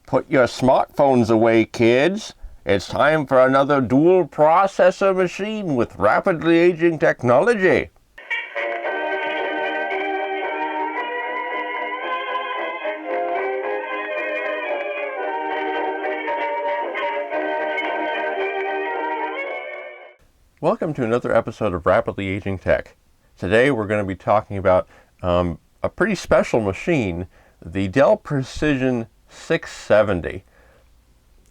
Put your smartphones away, kids. It's time for another dual processor machine with rapidly aging technology. Welcome to another episode of Rapidly Aging Tech. Today we're going to be talking about a pretty special machine, the Dell Precision 670.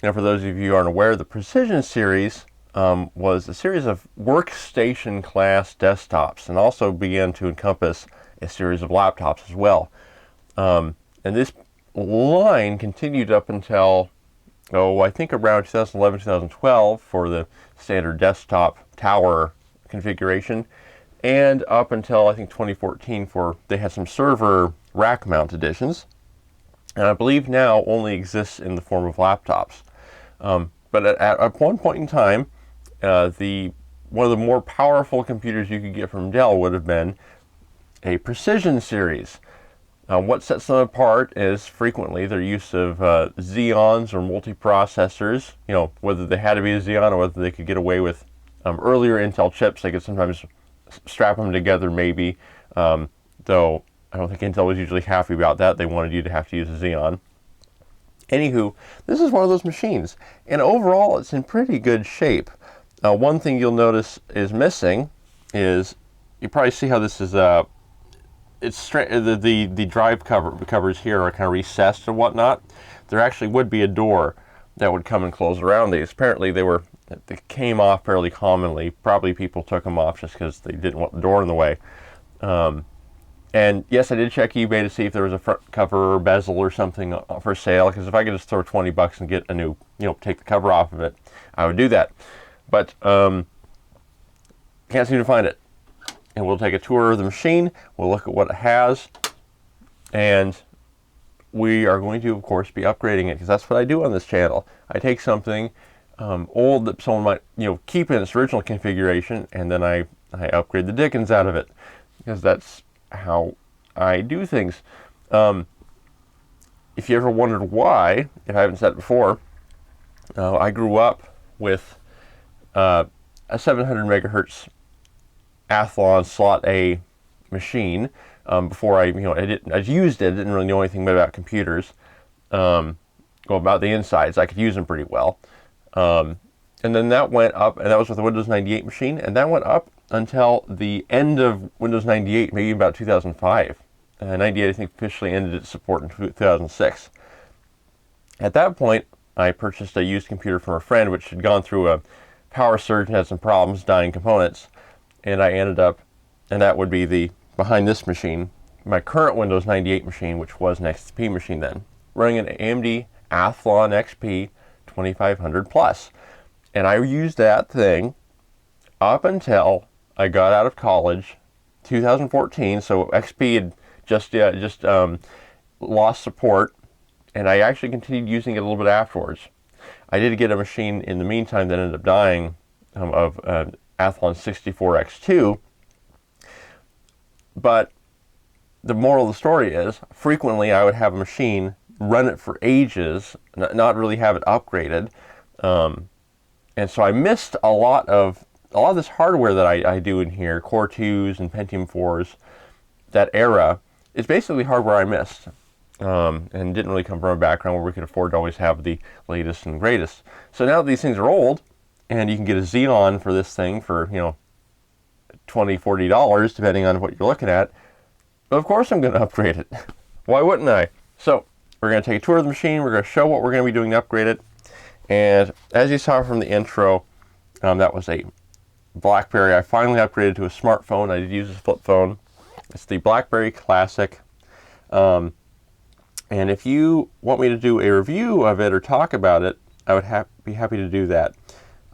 Now, for those of you who aren't aware, the Precision series was a series of workstation class desktops and also began to encompass a series of laptops as well. And this line continued up until, I think around 2011, 2012 for the standard desktop tower configuration, and up until I think 2014 they had some server rack mount editions. And I believe now only exists in the form of laptops. But at one point in time, one of the more powerful computers you could get from Dell would have been a Precision series. What sets them apart is frequently their use of Xeons or multiprocessors. Whether they had to be a Xeon or whether they could get away with earlier Intel chips. They could sometimes strap them together, maybe. Though I don't think Intel was usually happy about that. They wanted you to have to use a Xeon. Anywho, this is one of those machines, and overall it's in pretty good shape. One thing you'll notice is missing is, you probably see how this is it's straight. The drive covers here are kind of recessed and whatnot. There actually would be a door that would come and close around these. Apparently they came off fairly commonly. Probably people took them off just because they didn't want the door in the way. And yes, I did check eBay to see if there was a front cover or bezel or something for sale, because if I could just throw $20 and get a new, take the cover off of it, I would do that. But can't seem to find it. And we'll take a tour of the machine, we'll look at what it has, and we are going to, of course, be upgrading it, because that's what I do on this channel. I take something old that someone might, keep in its original configuration, and then I upgrade the dickens out of it, because that's how I do things. If you ever wondered why, if I haven't said it before, I grew up with a 700 megahertz Athlon Slot A machine before I used it. I didn't really know anything about computers, about the insides. I could use them pretty well, and then that went up, and that was with the Windows 98 machine, and that went up until the end of Windows 98, maybe about 2005. 98, I think, officially ended its support in 2006. At that point, I purchased a used computer from a friend, which had gone through a power surge and had some problems, dying components. And I ended up, and that would be behind this machine, my current Windows 98 machine, which was an XP machine then, running an AMD Athlon XP 2500 Plus. And I used that thing up until I got out of college, 2014. So XP had just lost support, and I actually continued using it a little bit afterwards. I did get a machine in the meantime that ended up dying of Athlon 64X2, but the moral of the story is, frequently I would have a machine, run it for ages, not really have it upgraded, and so I missed a lot of this hardware that I do in here, Core 2s and Pentium 4s. That era is basically hardware I missed, and didn't really come from a background where we could afford to always have the latest and greatest. So now that these things are old, and you can get a Xeon for this thing for, $20, $40, depending on what you're looking at, of course I'm going to upgrade it. Why wouldn't I? So we're going to take a tour of the machine, we're going to show what we're going to be doing to upgrade it, and as you saw from the intro, that was a Blackberry. I finally upgraded to a smartphone. I did use a flip phone. It's the Blackberry Classic. And if you want me to do a review of it or talk about it, I would be happy to do that.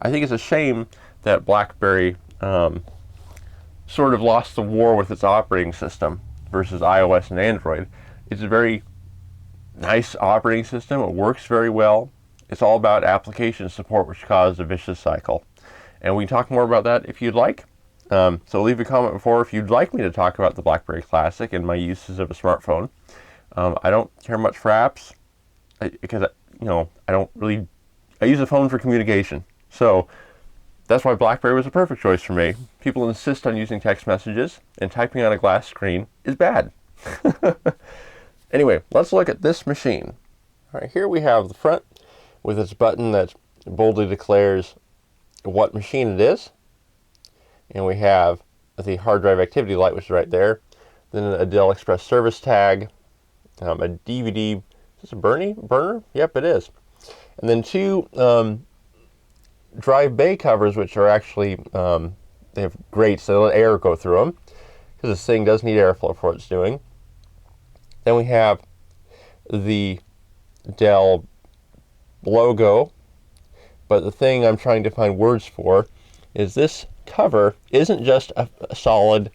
I think it's a shame that Blackberry sort of lost the war with its operating system versus iOS and Android. It's a very nice operating system. It works very well. It's all about application support, which caused a vicious cycle. And we can talk more about that if you'd like. So leave a comment before if you'd like me to talk about the Blackberry Classic and my uses of a smartphone. I don't care much for apps because I use a phone for communication. So that's why BlackBerry was a perfect choice for me. People insist on using text messages, and typing on a glass screen is bad. Anyway, let's look at this machine. All right, here we have the front with its button that boldly declares what machine it is. And we have the hard drive activity light, which is right there. Then a Dell Express service tag, a DVD. Is this a burner? Yep, it is. And then two drive bay covers, which are actually, they have grates, so they let air go through them, because this thing does need airflow for what it's doing. Then we have the Dell logo, but the thing I'm trying to find words for is this cover isn't just a solid,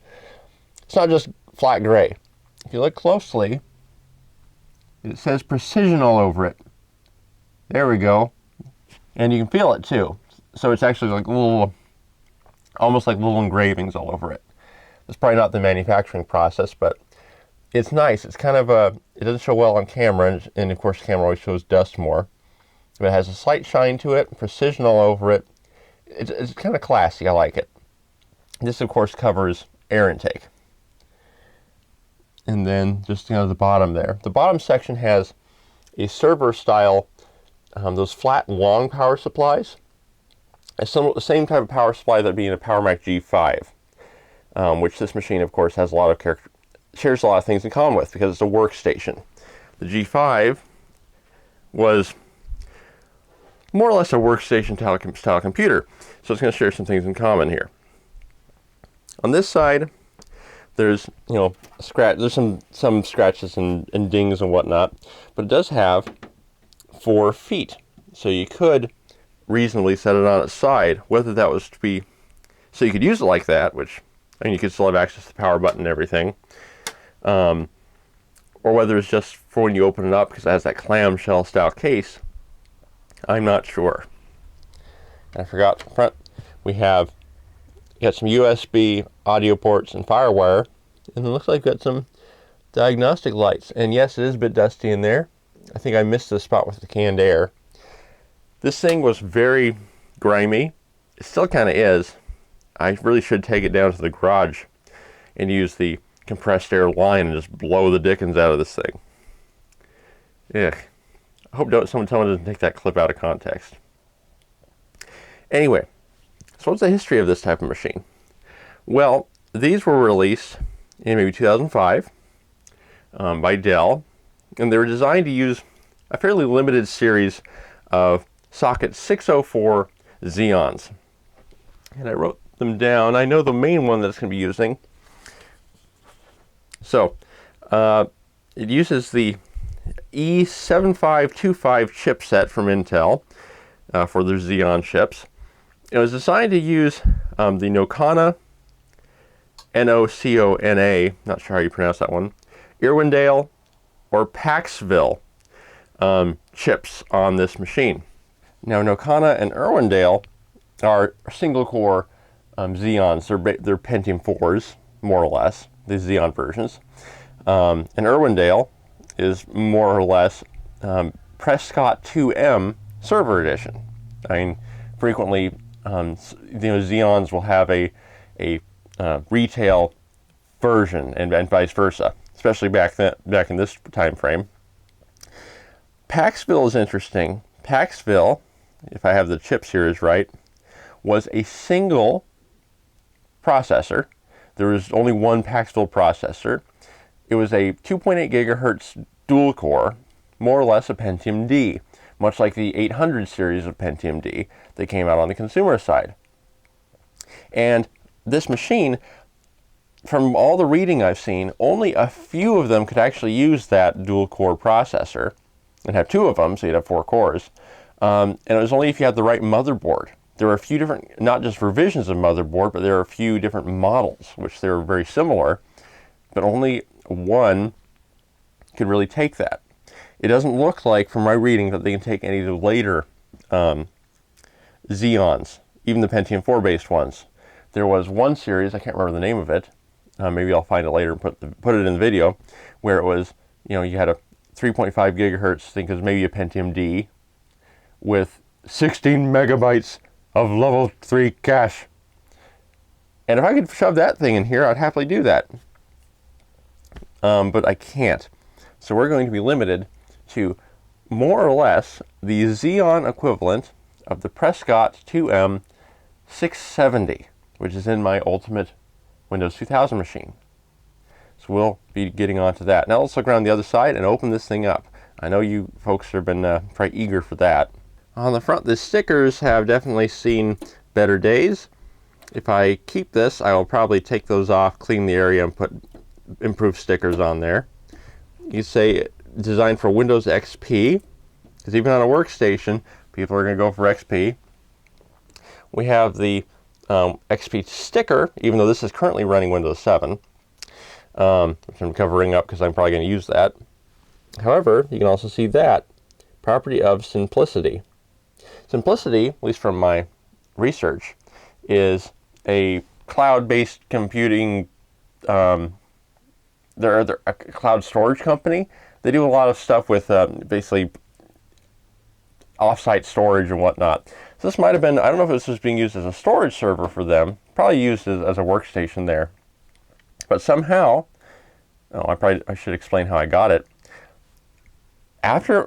it's not just flat gray. If you look closely, it says Precision all over it. There we go. And you can feel it too. So it's actually like little, almost like little engravings all over it. It's probably not the manufacturing process, but it's nice. It's kind of it doesn't show well on camera, and of course the camera always shows dust more. But it has a slight shine to it, Precision all over it. It's kind of classy, I like it. This of course covers air intake. And then just the bottom there. The bottom section has a server style, those flat long power supplies. The same type of power supply that would be in a PowerMac G5, which this machine of course has shares a lot of things in common with, because it's a workstation. The G5 was more or less a workstation style computer, so it's going to share some things in common here. On this side, there's there's some scratches and dings and whatnot, but it does have 4 feet, so you could reasonably set it on its side, whether that was to be so you could use it like that, which you could still have access to the power button and everything, or whether it's just for when you open it up because it has that clamshell style case. I'm not sure. I forgot up front we got some USB audio ports and FireWire, and it looks like we've got some diagnostic lights. And yes, it is a bit dusty in there. I think I missed the spot with the canned air. This thing was very grimy. It still kind of is. I really should take it down to the garage and use the compressed air line and just blow the dickens out of this thing. Ugh. I hope someone doesn't take that clip out of context. Anyway, so what's the history of this type of machine? Well, these were released in maybe 2005 by Dell, and they were designed to use a fairly limited series of socket 604 Xeons. And I wrote them down. I know the main one that it's going to be using. So, it uses the E7525 chipset from Intel for their Xeon chips. It was designed to use the Nocona, N-O-C-O-N-A, not sure how you pronounce that one, Irwindale or Paxville chips on this machine. Now, Nocona and Irwindale are single-core Xeons. They're Pentium 4s, more or less, the Xeon versions. And Irwindale is more or less Prescott 2M server edition. I mean, frequently, Xeons will have a retail version, and vice versa, especially back in this time frame. Paxville is interesting. Paxville, if I have the chips here is right, was a single processor. There was only one Paxville processor. It was a 2.8 gigahertz dual core, more or less a Pentium D, much like the 800 series of Pentium D that came out on the consumer side. And this machine, from all the reading I've seen, only a few of them could actually use that dual core processor and have 2 of them, so you'd have 4 cores. And it was only if you had the right motherboard. There were a few different, not just revisions of motherboard, but there were a few different models, which they were very similar, but only one could really take that. It doesn't look like, from my reading, that they can take any of the later Xeons, even the Pentium 4 based ones. There was one series, I can't remember the name of it, maybe I'll find it later and put it in the video, where it was, you had a 3.5 gigahertz, I think it was maybe a Pentium D, with 16 megabytes of level 3 cache. And if I could shove that thing in here, I'd happily do that. But I can't. So we're going to be limited to more or less the Xeon equivalent of the Prescott 2M 670, which is in my Ultimate Windows 2000 machine. So we'll be getting onto that. Now let's look around the other side and open this thing up. I know you folks have been pretty eager for that. On the front, the stickers have definitely seen better days. If I keep this, I will probably take those off, clean the area, and put improved stickers on there. You say designed for Windows XP, because even on a workstation, people are going to go for XP. We have the XP sticker, even though this is currently running Windows 7, which I'm covering up because I'm probably going to use that. However, you can also see that property of simplicity. Simplicity, at least from my research, is a cloud-based computing. They're a cloud storage company. They do a lot of stuff with basically off-site storage and whatnot. So this might have been, I don't know if this was being used as a storage server for them, probably used as a workstation there. But somehow, I should explain how I got it.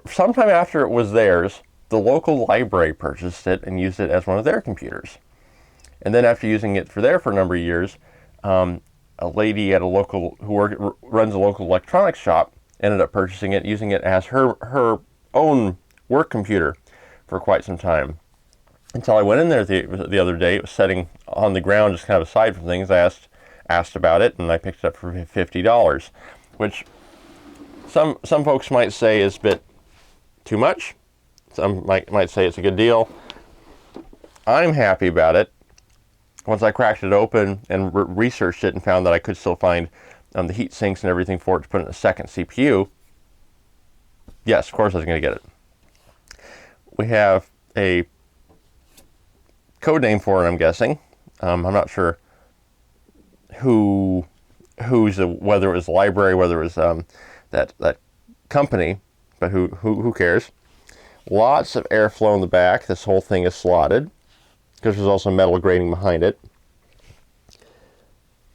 Sometime after it was theirs, the local library purchased it and used it as one of their computers. And then after using it for a number of years, a lady at who runs a local electronics shop ended up purchasing it, using it as her own work computer for quite some time. Until I went in there the other day, it was sitting on the ground, just kind of aside from things. I asked about it, and I picked it up for $50, which some folks might say is a bit too much. Some might say it's a good deal. I'm happy about it. Once I cracked it open and researched it and found that I could still find the heat sinks and everything for it to put in a second CPU, yes, of course I was going to get it. We have a code name for it, I'm guessing. I'm not sure whether it was the library, whether it was that company, but who cares? Lots of airflow in the back. This whole thing is slotted because there's also metal grating behind it.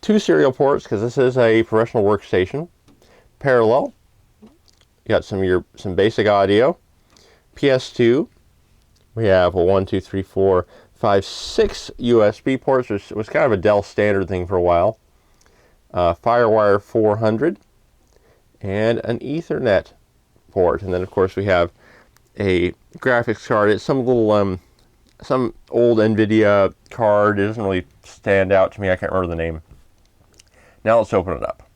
2 serial ports because this is a professional workstation. Parallel. You got some basic audio. PS2. We have a 1, 2, 3, 4, 5, 6 USB ports, which was kind of a Dell standard thing for a while. Firewire 400 and an Ethernet port, and then of course we have a graphics card. It's some little some old NVIDIA card. It doesn't really stand out to me. I can't remember the name. Now let's open it up.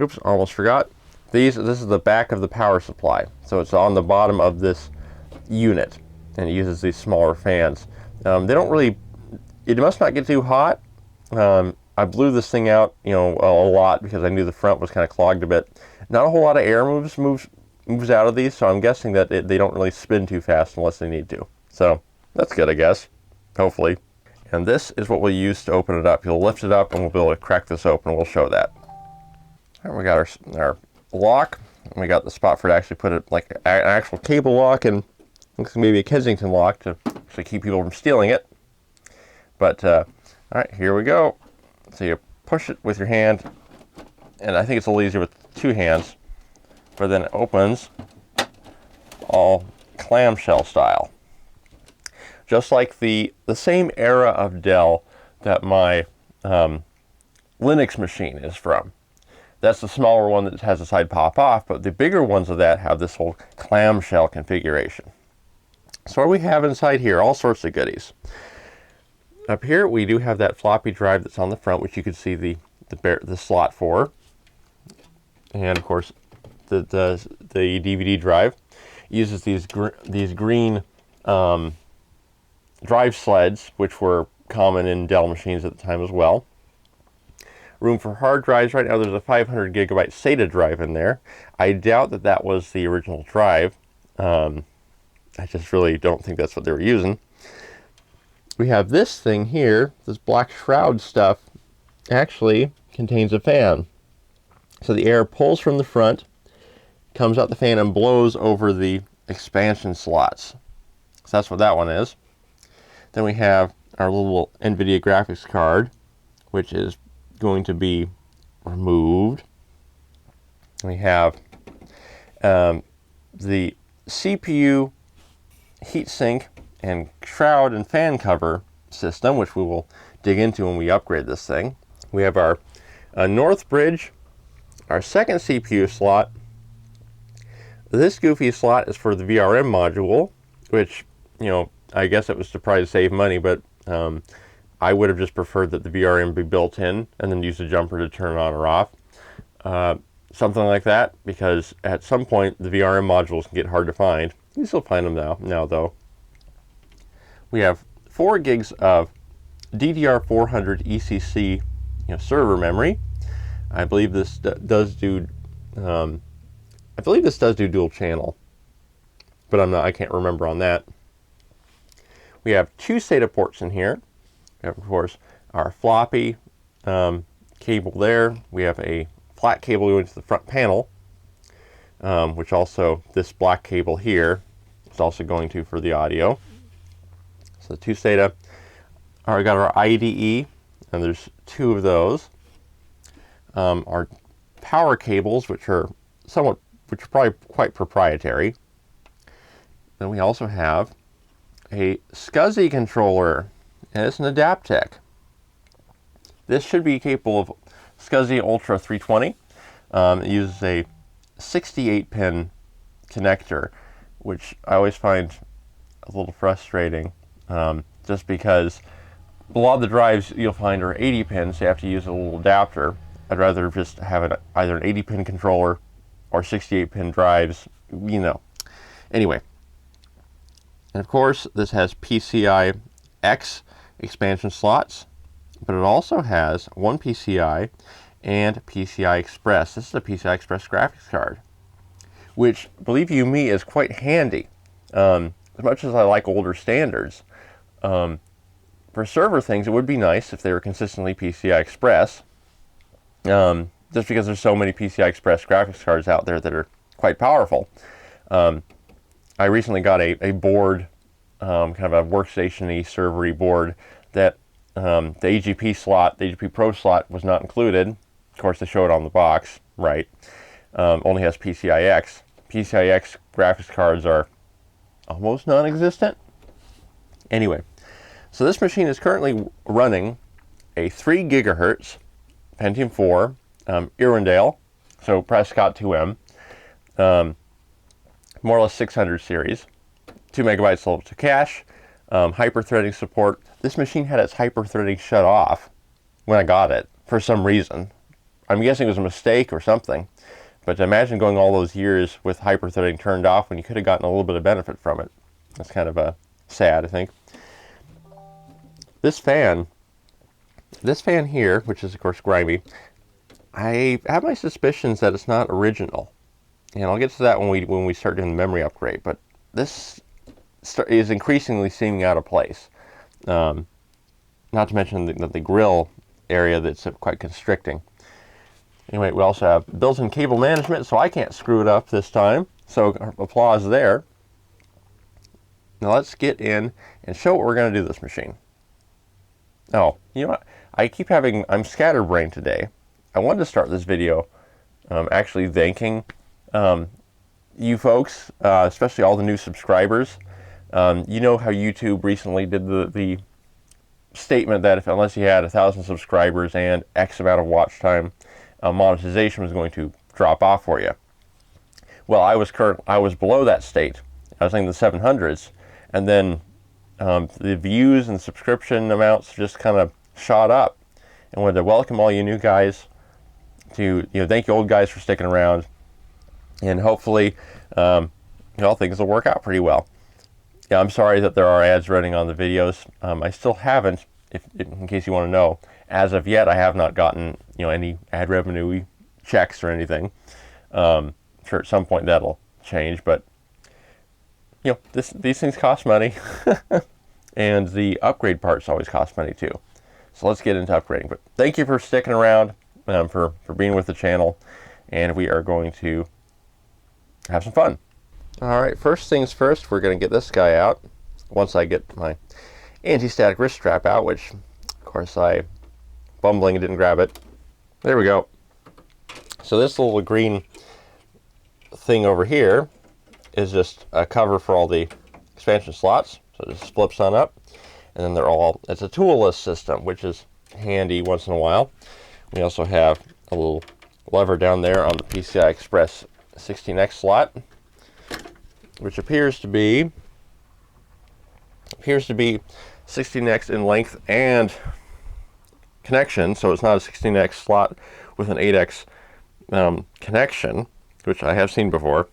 Oops, almost forgot. This is the back of the power supply, so it's on the bottom of this unit, and it uses these smaller fans. They don't really. It must not get too hot. I blew this thing out, a lot because I knew the front was kind of clogged a bit. Not a whole lot of air moves out of these, so I'm guessing that they don't really spin too fast unless they need to. So that's good, I guess. Hopefully. And this is what we'll use to open it up. You'll lift it up and we'll be able to crack this open, and we'll show that. All right, we got our lock, and we got the spot for it to actually put it like an actual cable lock, and looks like maybe a Kensington lock to actually keep people from stealing it. But all right, here we go. So you push it with your hand, and I think it's a little easier with 2 hands, but then it opens all clamshell style. Just like the same era of Dell that my Linux machine is from. That's the smaller one that has the side pop off, but the bigger ones of that have this whole clamshell configuration. So what do we have inside here? All sorts of goodies. Up here we do have that floppy drive that's on the front, which you can see the slot for, and of course the DVD drive uses these green drive sleds, which were common in Dell machines at the time as well. Room for hard drives. Right now there's a 500 gigabyte SATA drive in there. I doubt that was the original drive. I just really don't think that's what they were using. We have this thing here, this black shroud stuff, actually contains a fan. So the air pulls from the front, comes out the fan, and blows over the expansion slots. So that's what that one is. Then we have our little NVIDIA graphics card, which is going to be removed. We have the CPU heatsink and shroud and fan cover system, which we will dig into when we upgrade this thing. We have our north bridge, our second CPU slot. This goofy slot is for the VRM module, which, you know, I guess it was to try to save money, but I would have just preferred that the VRM be built in and then use the jumper to turn it on or off. Something like that, because at some point the VRM modules can get hard to find. You can still find them now though. We have 4 gigs of DDR400 ECC server memory. I believe this does do dual channel, but I can't remember on that. We have 2 SATA ports in here. We have, of course, our floppy cable there. We have a flat cable going to the front panel, which also, this black cable here is also going to for the audio. So 2 SATA. All right, we got our IDE, and there's 2 of those. Our power cables, which are probably quite proprietary. Then we also have a Scuzzy Controller, and it's an Adaptec. This should be capable of Scuzzy Ultra 320. It uses a 68-pin connector, which I always find a little frustrating, just because a lot of the drives you'll find are 80 pins, so you have to use a little adapter. I'd rather just have either an 80-pin controller or 68-pin drives, Anyway, and of course, this has PCI-X expansion slots, but it also has 1 PCI and PCI Express. This is a PCI Express graphics card, which, believe you me, is quite handy. As much as I like older standards, for server things, it would be nice if they were consistently PCI Express, just because there's so many PCI Express graphics cards out there that are quite powerful. I recently got a board, kind of a workstation-y, server-y board that the AGP slot, the AGP Pro slot, was not included. Of course, they show it on the box, right? Only has PCI-X. PCI-X graphics cards are almost non-existent. Anyway, so this machine is currently running a 3 gigahertz Pentium 4 Irwindale, so Prescott 2M, more or less 600 series, 2 megabytes level to cache, hyper-threading support. This machine had its hyper-threading shut off when I got it for some reason. I'm guessing it was a mistake or something, but imagine going all those years with hyper-threading turned off when you could have gotten a little bit of benefit from it. That's kind of sad, I think. This fan here, which is of course grimy, I have my suspicions that it's not original, and I'll get to that when we start doing the memory upgrade. But this is increasingly seeming out of place. Not to mention the grill area that's quite constricting. Anyway, we also have built-in cable management, so I can't screw it up this time. So applause there. Now let's get in and show what we're going to do with this machine. Oh, you know what? I'm scatterbrained today. I wanted to start this video actually thanking you folks, especially all the new subscribers. You know how YouTube recently did the statement that unless you had 1,000 subscribers and X amount of watch time, monetization was going to drop off for you. Well, I was below that state. I was in the 700s, and then the views and subscription amounts just kind of shot up. And wanted to welcome all you new guys, to thank you old guys for sticking around, and hopefully things will work out pretty well. Yeah, I'm sorry that there are ads running on the videos. I still haven't, in case you want to know, as of yet I have not gotten any ad revenue checks or anything. I'm sure at some point that'll change, but these things cost money, and the upgrade parts always cost money too. So let's get into upgrading. But thank you for sticking around, for being with the channel, and we are going to have some fun. All right, first things first, we're going to get this guy out. once I get my anti-static wrist strap out, which of course I bumbling didn't grab it. There we go. So this little green thing over here is just a cover for all the expansion slots. So it just flips on up, and then it's a toolless system, which is handy once in a while. We also have a little lever down there on the PCI Express 16X slot, which appears to be 16X in length and connection, so it's not a 16X slot with an 8X connection, which I have seen before.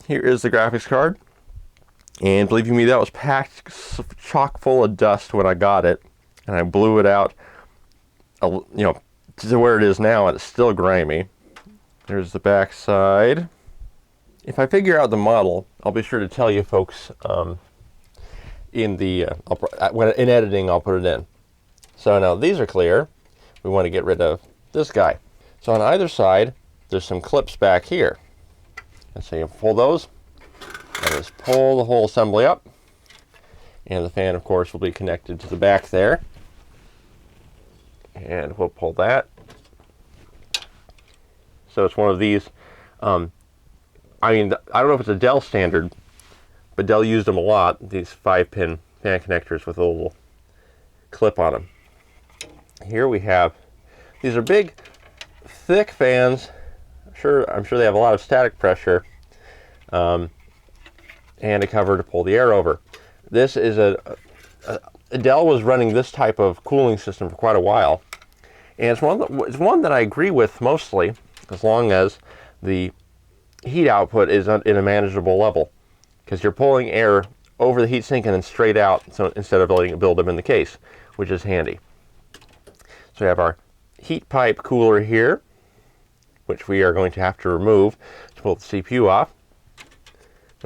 Here is the graphics card, and believe you me, that was packed chock full of dust when I got it, and I blew it out, you know, to where it is now, and it's still grimy. There's the back side. If I figure out the model, I'll be sure to tell you folks in editing. I'll put it in. So now these are clear. We want to get rid of this guy. So on either side, there's some clips back here. And so you pull those, and just pull the whole assembly up. And the fan, of course, will be connected to the back there. And we'll pull that. So it's one of these. I mean, I don't know if it's a Dell standard, but Dell used them a lot, these 5-pin fan connectors with a little clip on them. Here we have, these are big, thick fans. I'm sure they have a lot of static pressure, and a cover to pull the air over. This is Dell was running this type of cooling system for quite a while, and it's one that I agree with mostly, as long as the heat output is in a manageable level, because you're pulling air over the heatsink and then straight out, so instead of letting it build up in the case, which is handy. So we have our heat pipe cooler here, which we are going to have to remove to pull the CPU off.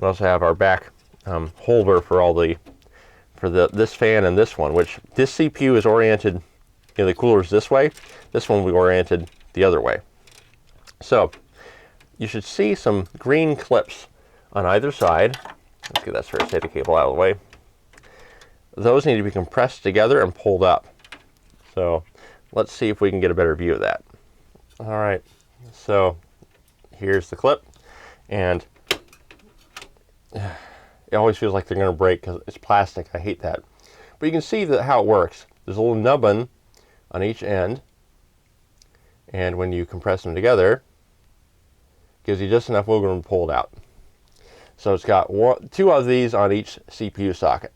We also have our back holder for this fan and this one, which this CPU is oriented, the cooler's this way. This one we oriented the other way. So you should see some green clips on either side. Let's get that SATA cable out of the way. Those need to be compressed together and pulled up. So let's see if we can get a better view of that. All right, so here's the clip, and it always feels like they're going to break because it's plastic. I hate that. But you can see how it works. There's a little nubbin on each end, and when you compress them together, it gives you just enough wiggle room to pull it out. So it's got two of these on each CPU socket.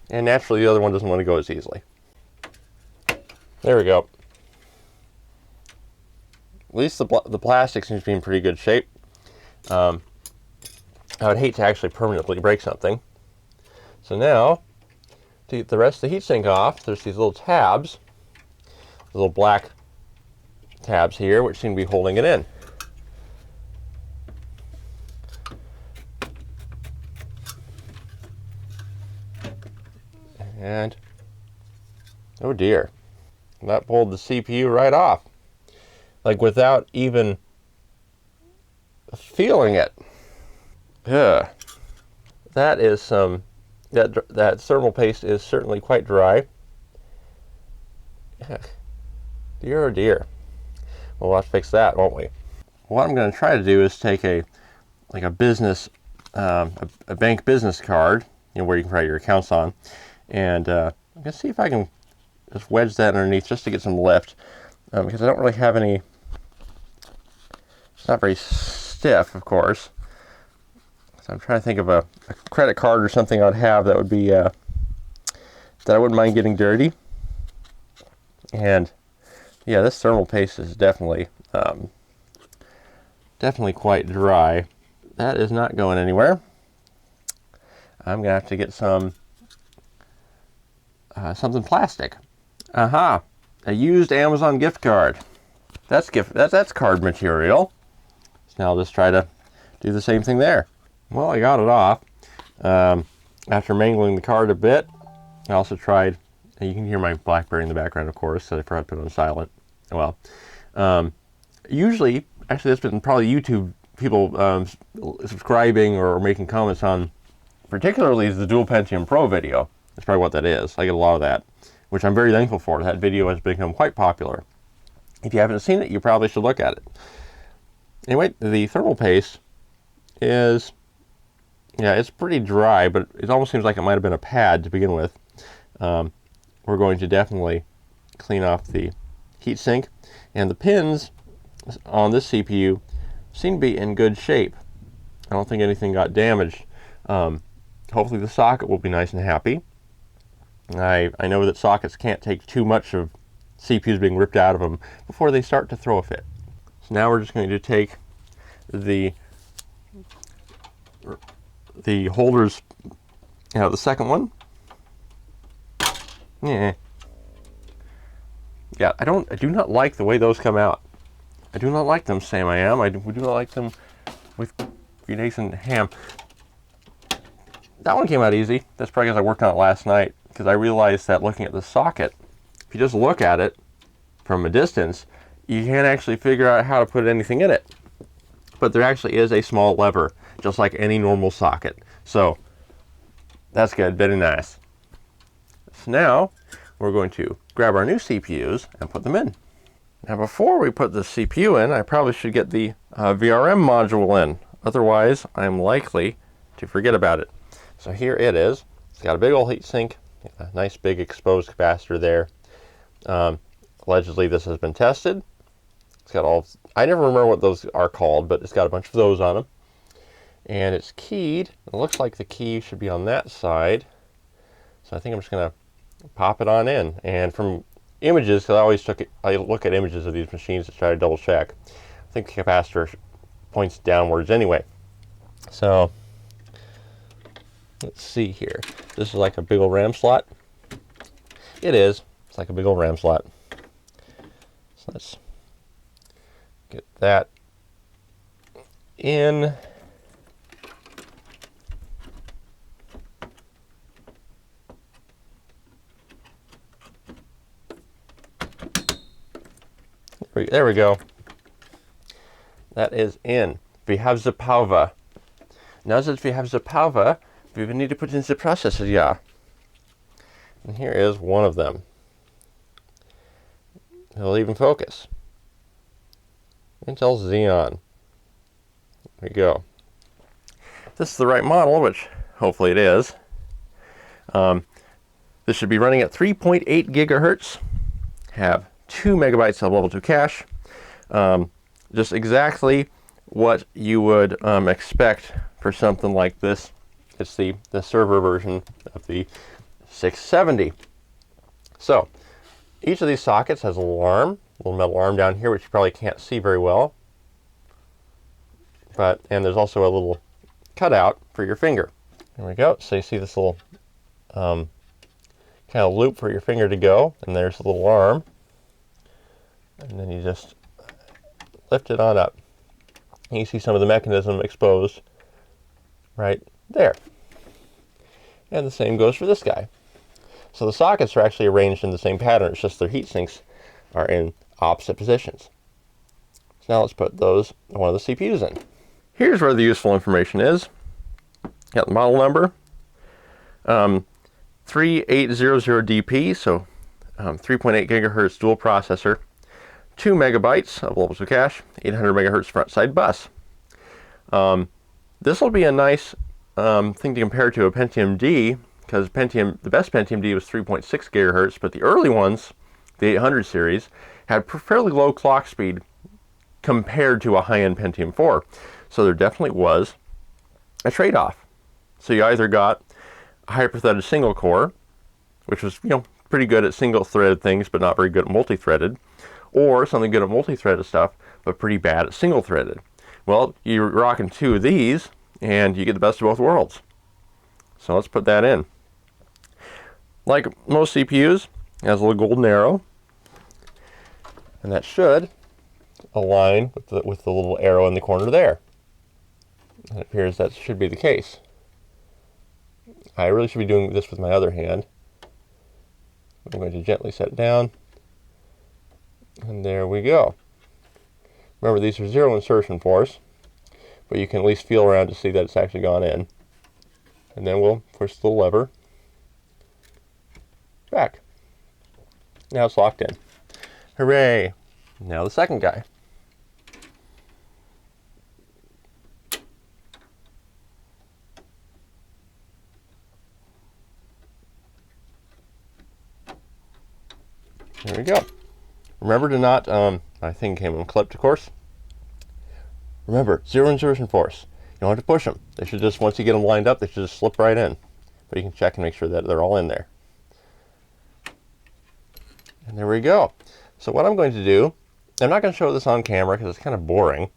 And naturally, the other one doesn't want to go as easily. There we go. At least the plastic seems to be in pretty good shape. I would hate to actually permanently break something. So now, to get the rest of the heatsink off, there's these little tabs, little black tabs here, which seem to be holding it in. And, oh dear, that pulled the CPU right off, like without even feeling it. Ugh. That is some, that thermal paste is certainly quite dry. Ugh. Dear oh dear. Well, we'll have to fix that, won't we? What I'm going to try to do is take a business, a bank business card, where you can write your accounts on, and I'm going to see if I can just wedge that underneath just to get some lift, because I don't really have any. It's not very stiff, of course. So I'm trying to think of a credit card or something I'd have that would be that I wouldn't mind getting dirty. And yeah, this thermal paste is definitely quite dry. That is not going anywhere. I'm gonna have to get some something plastic. Aha! A used Amazon gift card. That's card material. So now I'll just try to do the same thing there. Well, I got it off. after mangling the card a bit, I also tried, and you can hear my Blackberry in the background, of course, so I forgot to put it on silent. Well, usually, actually that's been probably YouTube people subscribing or making comments on, particularly the Dual Pentium Pro video. That's probably what that is. I get a lot of that, which I'm very thankful for. That video has become quite popular. If you haven't seen it, you probably should look at it. Anyway, the thermal paste is, yeah, it's pretty dry, but it almost seems like it might have been a pad to begin with. We're going to definitely clean off the heatsink, and the pins on this CPU seem to be in good shape. I don't think anything got damaged. Hopefully the socket will be nice and happy. I know that sockets can't take too much of CPUs being ripped out of them before they start to throw a fit. So now we're just going to take the holders out of the second one. Yeah, I do not like the way those come out. I do not like them, Sam. I do not like them with green eggs and ham. That one came out easy. That's probably because I worked on it last night, because I realized that looking at the socket, if you just look at it from a distance, you can't actually figure out how to put anything in it. But there actually is a small lever, just like any normal socket. So that's good, very nice. So now we're going to grab our new CPUs and put them in. Now before we put the CPU in, I probably should get the VRM module in. Otherwise, I'm likely to forget about it. So here it is. It's got a big old heatsink, a nice big exposed capacitor there. Allegedly this has been tested. It's got all, I never remember what those are called, but it's got a bunch of those on them. And it's keyed. It looks like the key should be on that side. So I think I'm just going to pop it on in. And from images, because I look at images of these machines to try to double check. I think the capacitor points downwards anyway. So let's see here. This is like a big old RAM slot. It is. It's like a big old RAM slot. So let's get that in. There we go. That is in. We have the power. Now that we have the power, we will need to put in the processor, yeah. And here is one of them. It'll even focus. Intel Xeon. There we go. If this is the right model, which hopefully it is. This should be running at 3.8 gigahertz. Have 2 megabytes of level 2 cache. Just exactly what you would expect for something like this. It's the server version of the 670. So each of these sockets has a little arm, a little metal arm down here, which you probably can't see very well. And there's also a little cutout for your finger. There we go. So you see this little kind of loop for your finger to go, and there's a little arm. And then you just lift it on up. And you see some of the mechanism exposed right there. And the same goes for this guy. So the sockets are actually arranged in the same pattern, it's just their heat sinks are in opposite positions. So now let's put one of the CPUs in. Here's where the useful information is. Got the model number, 3800DP, so 3.8 gigahertz dual processor, 2 megabytes of level 2 cache, 800 megahertz front side bus. This will be a nice thing to compare to a Pentium D, because the best Pentium D was 3.6 gigahertz, but the early ones, the 800 series, had fairly low clock speed compared to a high-end Pentium 4. So there definitely was a trade-off. So you either got a hyper-threaded single core, which was pretty good at single-threaded things, but not very good at multi-threaded, or something good at multi-threaded stuff, but pretty bad at single-threaded. Well, you're rocking 2 of these, and you get the best of both worlds. So let's put that in. Like most CPUs, it has a little golden arrow, and that should align with the little arrow in the corner there. It appears that should be the case. I really should be doing this with my other hand. I'm going to gently set it down. And there we go. Remember, these are 0 insertion force, but you can at least feel around to see that it's actually gone in. And then we'll push the little lever back. Now it's locked in. Hooray! Now the second guy. There we go. Remember to not, my thing came unclipped, of course. Remember, 0 insertion force. You don't have to push them. They should just, once you get them lined up, they should just slip right in. But you can check and make sure that they're all in there. And there we go. So what I'm going to do, I'm not going to show this on camera because it's kind of boring.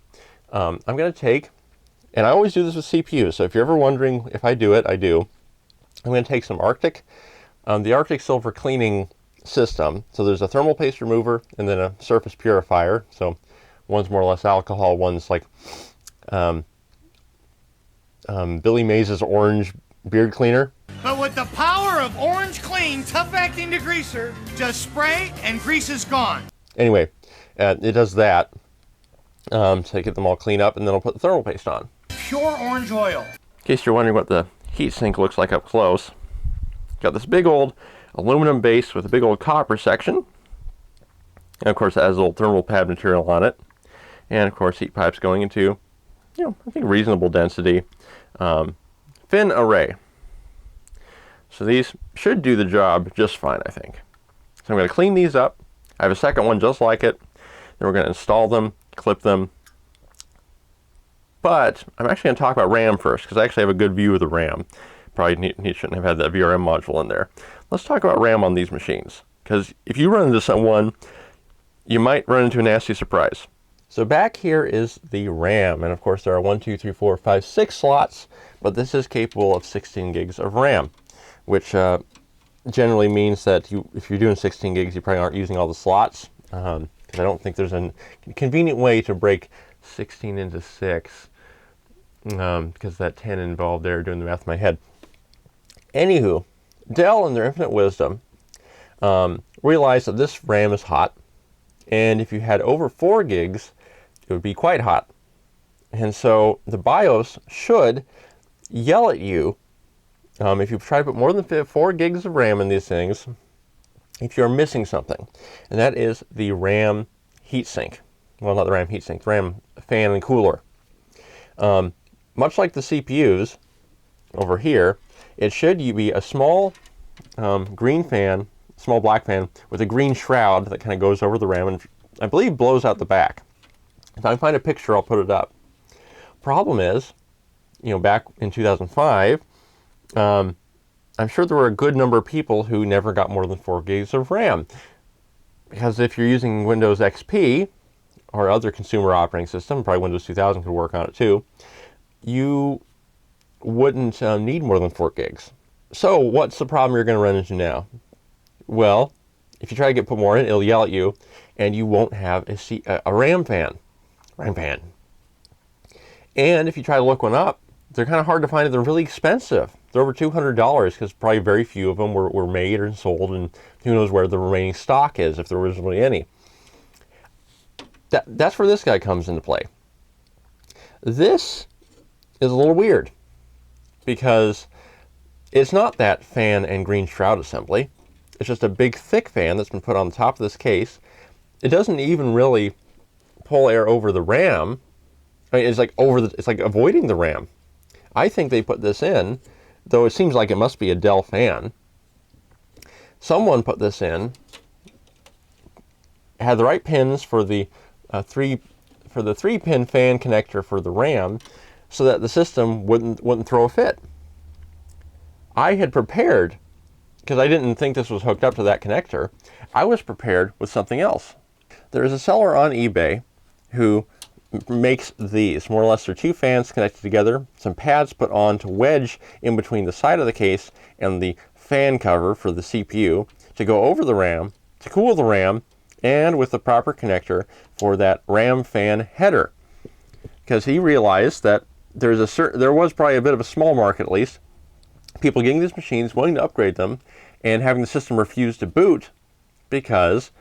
I'm going to take, and I always do this with CPUs, so if you're ever wondering if I do it, I do. I'm going to take some Arctic, the Arctic Silver cleaning system. So there's a thermal paste remover and then a surface purifier. So one's more or less alcohol, one's like Billy Mays' orange beard cleaner. But with the power of Orange Clean Tough Acting Degreaser, just spray and grease is gone. Anyway, it does that to get them all cleaned up, and then I'll put the thermal paste on. Pure orange oil. In case you're wondering what the heatsink looks like up close, got this big old aluminum base with a big old copper section. And of course it has a little thermal pad material on it. And of course heat pipes going into, you know, I think reasonable density fin array. So these should do the job just fine, I think. So I'm going to clean these up. I have a second one just like it. Then we're going to install them, clip them. But I'm actually going to talk about RAM first, because I actually have a good view of the RAM. Probably shouldn't have had that VRM module in there. Let's talk about RAM on these machines, because if you run into someone, you might run into a nasty surprise. So back here is the RAM, and of course there are 1, 2, 3, 4, 5, 6 slots, but this is capable of 16 gigs of RAM, which generally means that if you're doing 16 gigs, you probably aren't using all the slots, because I don't think there's a convenient way to break 16 into 6, because that 10 involved there, doing the math in my head. Anywho, Dell, in their infinite wisdom, realized that this RAM is hot, and if you had over 4 gigs, it would be quite hot. And so the BIOS should yell at you if you try to put more than 4 gigs of RAM in these things, if you're missing something. And that is the RAM heatsink. Well, not the RAM heatsink, the RAM fan and cooler. Much like the CPUs over here, it should be a small green fan, small black fan with a green shroud that kind of goes over the RAM and I believe blows out the back. If I find a picture, I'll put it up. Problem is, you know, back in 2005, I'm sure there were a good number of people who never got more than 4 gigs of RAM. Because if you're using Windows XP or other consumer operating system, probably Windows 2000 could work on it too, you wouldn't need more than 4 gigs. So what's the problem you're going to run into now? Well, if you try to put more in, it'll yell at you, and you won't have a RAM fan. And if you try to look one up, they're kind of hard to find, and they're really expensive. They're over $200 because probably very few of them were made and sold, and who knows where the remaining stock is, if there was really any. That's where this guy comes into play. This is a little weird because it's not that fan and green shroud assembly. It's just a big thick fan that's been put on the top of this case. It doesn't even really pull air over the RAM. I mean, it's like avoiding the RAM. I think they put this in, though it seems like it must be a Dell fan. Someone put this in, had the right pins for the 3-pin fan connector for the RAM, so that the system wouldn't throw a fit. I had prepared, because I didn't think this was hooked up to that connector, I was prepared with something else. There is a seller on eBay who makes these. More or less, they're 2 fans connected together, some pads put on to wedge in between the side of the case and the fan cover for the CPU to go over the RAM, to cool the RAM, and with the proper connector for that RAM fan header. Because he realized that there was probably a bit of a small market, at least, people getting these machines, wanting to upgrade them, and having the system refuse to boot because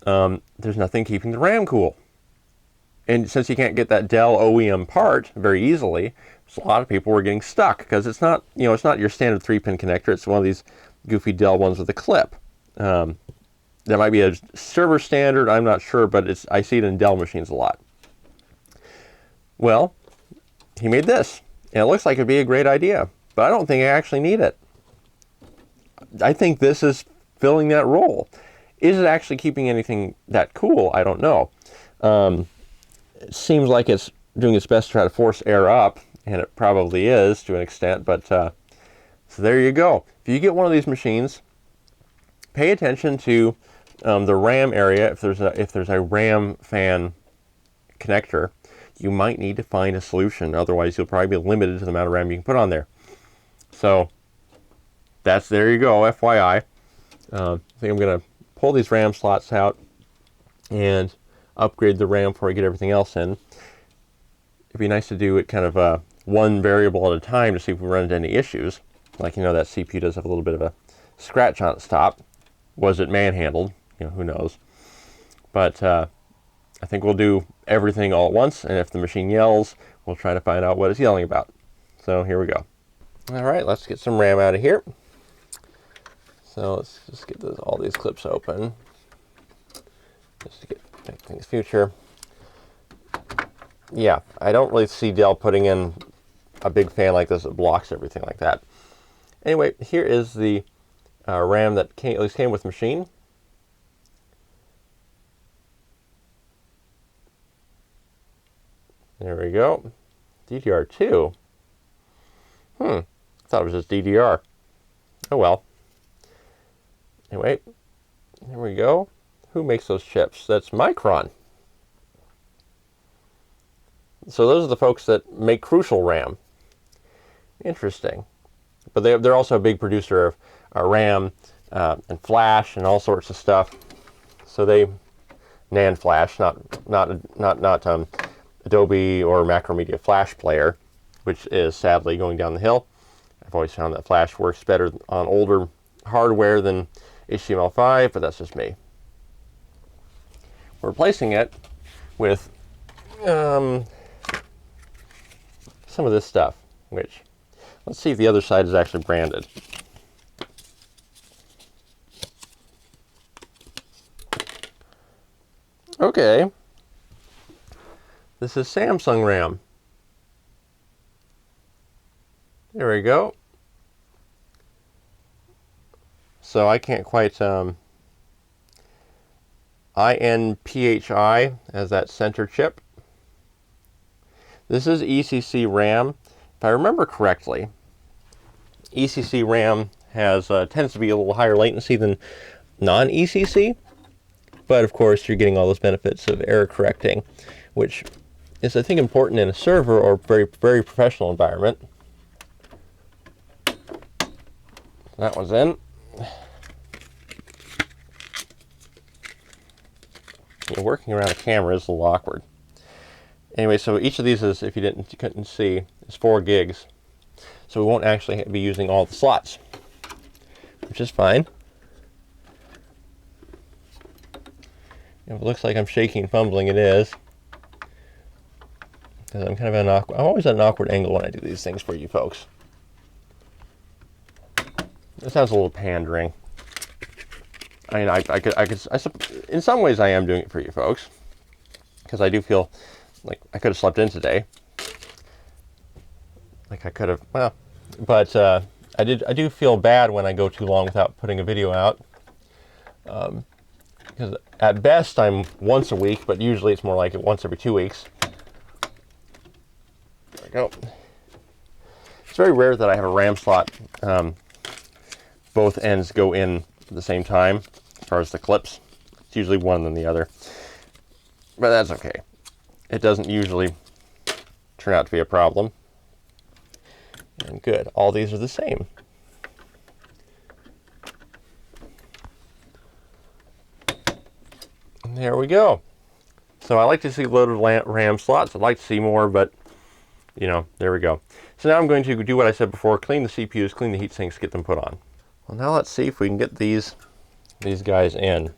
there's nothing keeping the RAM cool. And since you can't get that Dell OEM part very easily, so a lot of people were getting stuck because it's not, it's not your standard 3-pin connector. It's one of these goofy Dell ones with a clip. That might be a server standard, I'm not sure, but I see it in Dell machines a lot. Well, he made this, and it looks like it'd be a great idea, but I don't think I actually need it. I think this is filling that role. Is it actually keeping anything that cool? I don't know. It seems like it's doing its best to try to force air up, and it probably is to an extent, but so there you go. If you get one of these machines, pay attention to the RAM area. If there's a RAM fan connector, you might need to find a solution. Otherwise, you'll probably be limited to the amount of RAM you can put on there. So there you go, FYI. I think I'm going to pull these RAM slots out and upgrade the RAM before I get everything else in. It'd be nice to do it kind of one variable at a time to see if we run into any issues. Like, that CPU does have a little bit of a scratch on its top. Was it manhandled? Who knows. But I think we'll do everything all at once, and if the machine yells, we'll try to find out what it's yelling about. So here we go. All right, let's get some RAM out of here. So let's just get all these clips open, just to make things future. Yeah, I don't really see Dell putting in a big fan like this that blocks everything like that. Anyway, here is the RAM that at least came with the machine. There we go. DDR2. I thought it was just DDR. Oh well. Anyway, here we go. Who makes those chips? That's Micron. So those are the folks that make Crucial RAM. Interesting. But they're also a big producer of RAM and Flash and all sorts of stuff. So they NAND Flash, not Adobe or Macromedia Flash player, which is sadly going down the hill. I've always found that Flash works better on older hardware than HTML5, but that's just me. We're replacing it with some of this stuff, which, let's see if the other side is actually branded. Okay. This is Samsung RAM. There we go. So I can't quite INPHI as that center chip. This is Ecc Ram. If I remember correctly, Ecc Ram tends to be a little higher latency than non-Ecc, but of course you're getting all those benefits of error correcting, which is, I think, important in a server or very, very professional environment. That one's in. Working around a camera is a little awkward. Anyway, so each of these is, if you couldn't see, is 4 gigs. So we won't actually be using all the slots, which is fine. If it looks like I'm shaking and fumbling, it is. Because I'm kind of I'm always at an awkward angle when I do these things for you folks. This sounds a little pandering. I mean, I could, in some ways I am doing it for you folks, because I do feel like I could have slept in today. Like I could have, well, but I do feel bad when I go too long without putting a video out. Because at best I'm once a week, but usually it's more like once every 2 weeks. There we go. It's very rare that I have a RAM slot. Both ends go in at the same time as far as the clips. It's usually one than the other, but that's okay. It doesn't usually turn out to be a problem. And good, all these are the same. And there we go. So I like to see loaded RAM slots. I'd like to see more, but you know, there we go. So now I'm going to do what I said before, clean the CPUs, clean the heat sinks, get them put on. Well, now let's see if we can get these guys in.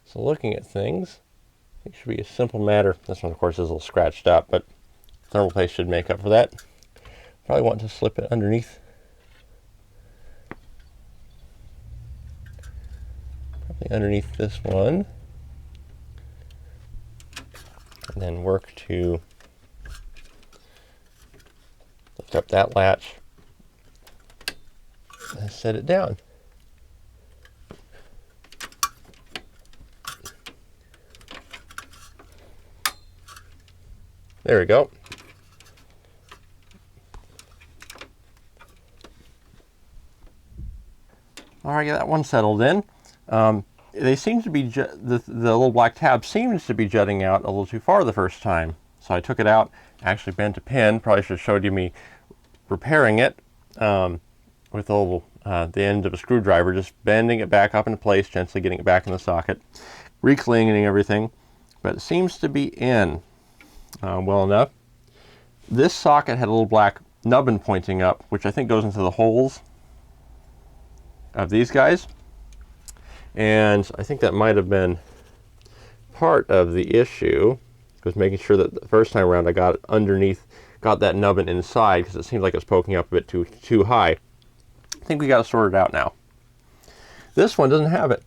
So looking at things, I think it should be a simple matter. This one, of course, is a little scratched up, but thermal paste should make up for that. Probably want to slip it underneath. Probably underneath this one. And then work to lift up that latch and set it down. There we go. All right, get that one settled in. They seem to be, the little black tab seems to be jutting out a little too far the first time. So I took it out, actually bent a pin. Probably should have showed you me repairing it with a little, the end of a screwdriver, just bending it back up into place, gently getting it back in the socket, re-cleaning everything. But it seems to be in well enough. This socket had a little black nubbin pointing up, which I think goes into the holes of these guys. And I think that might have been part of the issue, was making sure that the first time around I got it underneath, got that nubbin inside, because it seemed like it was poking up a bit too high. I think we got it sorted out now. This one doesn't have it.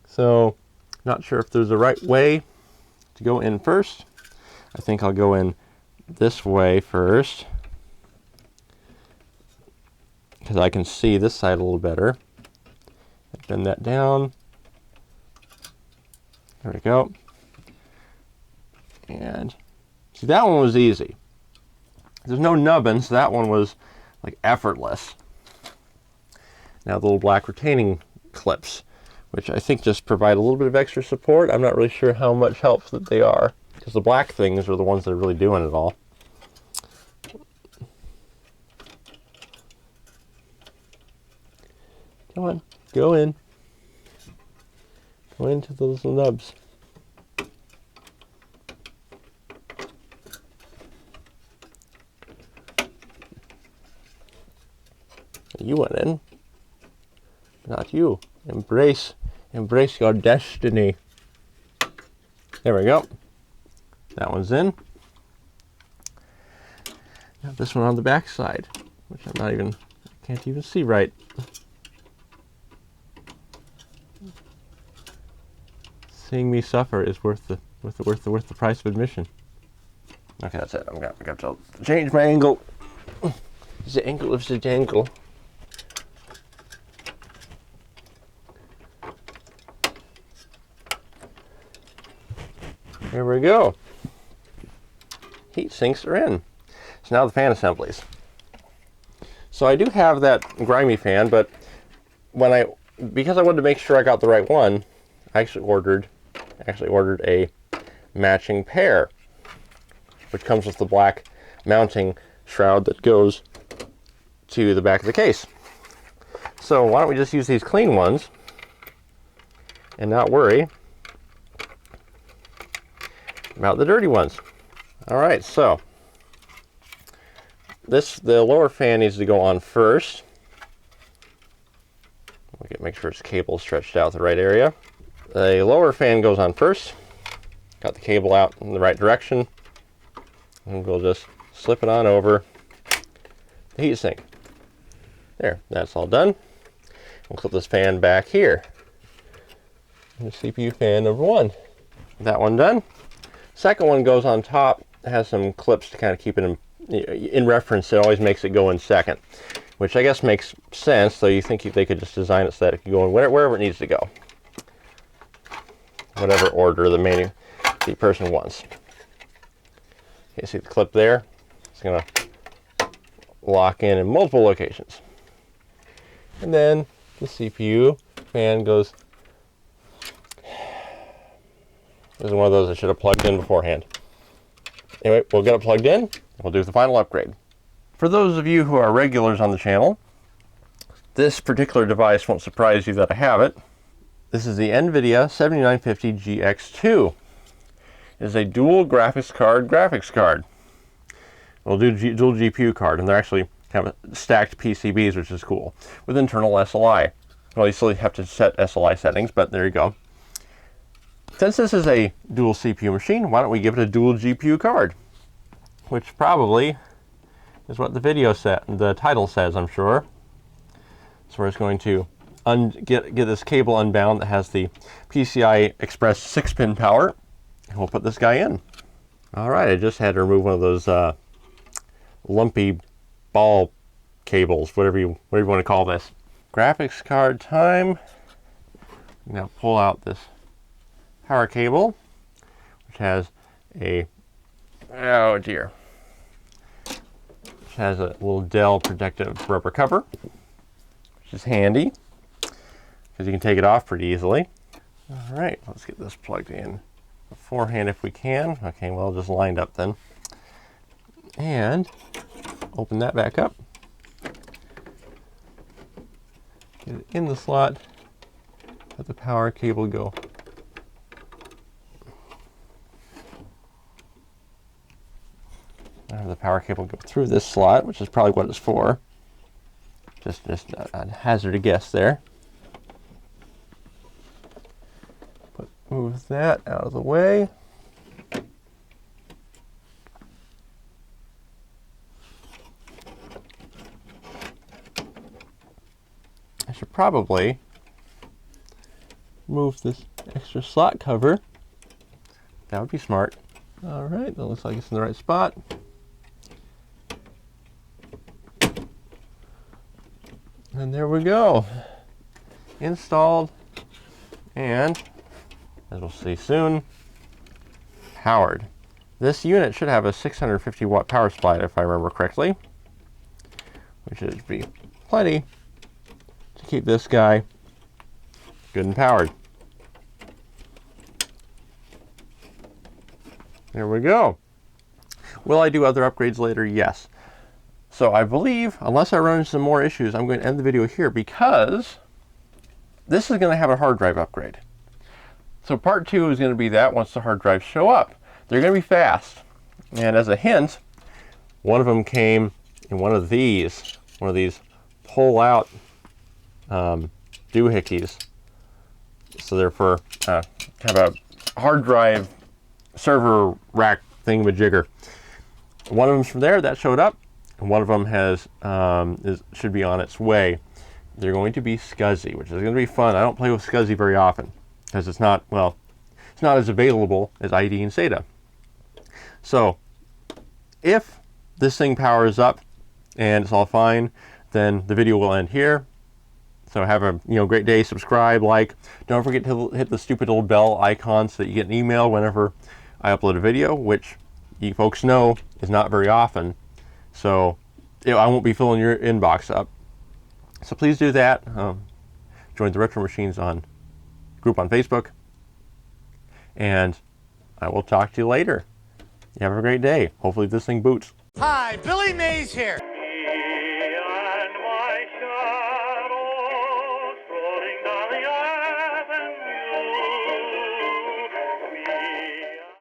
So, not sure if there's a right way to go in first. I think I'll go in this way first, because I can see this side a little better. Bend that down. There we go. And see, that one was easy. There's no nubbin, so that one was like effortless. Now the little black retaining clips, which I think just provide a little bit of extra support. I'm not really sure how much help that they are, because the black things are the ones that are really doing it all. Come on, go in. Go into those little nubs. You went in. Not you. Embrace your destiny. There we go. That one's in. Now this one on the back side, which can't even see right. Seeing me suffer is worth the price of admission. Okay, that's it. I'm gonna to change my angle. The angle of the dangle. There we go. Heat sinks are in. So now the fan assemblies. So I do have that grimy fan, but because I wanted to make sure I got the right one, I actually ordered a matching pair, which comes with the black mounting shroud that goes to the back of the case. So why don't we just use these clean ones and not worry about the dirty ones. All right, so the lower fan needs to go on first. Make sure its cable is stretched out the right area. The lower fan goes on first. Got the cable out in the right direction. And we'll just slip it on over the heatsink. There, that's all done. We'll clip this fan back here. And the CPU fan number one. That one done. Second one goes on top. It has some clips to kind of keep it in reference. It always makes it go in second, which I guess makes sense. So you think they could just design it so that it can go in wherever it needs to go, whatever order the person wants. Okay, see the clip there? It's going to lock in multiple locations. And then the CPU fan goes. This is one of those I should have plugged in beforehand. Anyway, we'll get it plugged in. We'll do the final upgrade. For those of you who are regulars on the channel, this particular device won't surprise you that I have it. This is the NVIDIA 7950 GX2. It is a dual graphics card. It'll do dual GPU card, and they're actually kind of stacked PCBs, which is cool, with internal SLI. Well, you still have to set SLI settings, but there you go. Since this is a dual CPU machine, why don't we give it a dual GPU card? Which probably is what the video the title says, I'm sure. So we're just going to get this cable unbound that has the PCI Express 6-pin power, and we'll put this guy in. All right, I just had to remove one of those lumpy ball cables, whatever you want to call this. Graphics card time. Now pull out this power cable, which has a, oh dear, which has a little Dell protective rubber cover, which is handy because you can take it off pretty easily. All right, let's get this plugged in beforehand if we can. Okay, well, just lined up then. And open that back up. Get it in the slot. Let the power cable go. Have the power cable go through this slot, which is probably what it's for. Just a hazard guess there. Move that out of the way. I should probably move this extra slot cover. That would be smart. All right, that looks like it's in the right spot. And there we go. Installed, and as we'll see soon, powered. This unit should have a 650 watt power supply if I remember correctly, which should be plenty to keep this guy good and powered. There we go. Will I do other upgrades later? Yes. So I believe, unless I run into some more issues, I'm going to end the video here because this is going to have a hard drive upgrade. So part 2 is going to be that once the hard drives show up. They're going to be fast. And as a hint, one of them came in one of these pull-out doohickeys. So they're for kind of a hard drive server rack thingamajigger. One of them's from there, that showed up. And one of them has should be on its way. They're going to be Scuzzy, which is going to be fun. I don't play with Scuzzy very often because it's not as available as ID and SATA. So if this thing powers up and it's all fine, then the video will end here. So have a great day. Subscribe, like. Don't forget to hit the stupid little bell icon so that you get an email whenever I upload a video, which you folks know is not very often. So I won't be filling your inbox up. So please do that. Join the Retro Machines group on Facebook. And I will talk to you later. You have a great day. Hopefully this thing boots. Hi, Billy Mays here.